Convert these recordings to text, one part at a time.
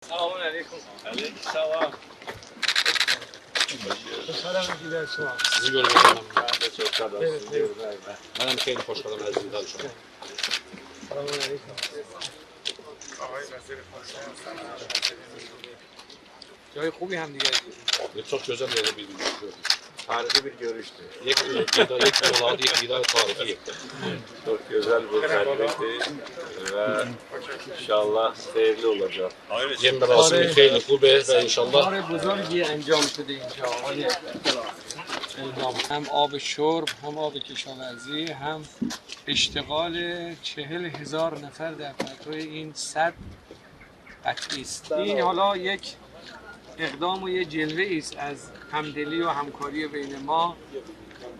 سلام علیکم. علیکم سلام. خوشحالم دیدار شما. Sizi görmekten ben de çok şadam. Evet, Sizi evet. görmekten. Ben hem خیلی خوشحالم از دیدار شما. سلام علیکم. آقای وزیر خارجه سلام. جای خوبی هم دیگه دیدیم. Çok güzel yerde birbirimizi gördük. Tarihi bir görüştü. یک دیدار یک دیدار tarihi. Çok güzel bir tecrübeydi ve inşallah seyirli olacak. یه مراسم خیلی خوبه و انشالله کار بزرگی انجام شده اینجا آقای الهام. هم آب شرب، هم آب کشاورزی، هم اشتغال 40,000 نفر در پرتو این سد قطعی است. این حالا یک اقدام و یک جلوه است از همدلی و همکاری بین ما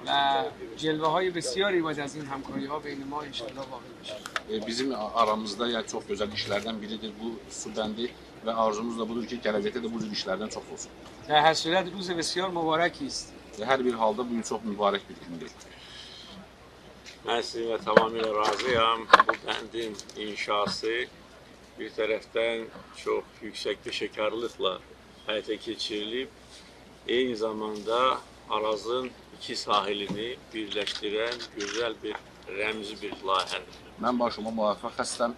و جلوه های بسیاری باید از این همکاری ها بین ما انشالله واقع بشه. bizim aramızda yani çok güzel işlerden biridir bu su bendi ve arzumuz da budur ki gelecekte de bu tür işlerden çok olsun. در هر صورت روز بسیار مبارکی است. Her bir halde bugün çok mübarek bir gündür. Ben sizinle tamamıyla razıyım. Bu bendin inşası bir taraftan çok yüksek bir şekerlikle hayata geçirilip aynı zamanda Araz'ın iki sahilini birleştiren güzel bir remzi bir layihədir. من با شما موافق هستم.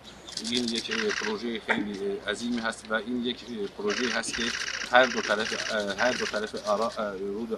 این یک پروژه خیلی عظیمی هست و این یک پروژه هست که هر دو طرف رود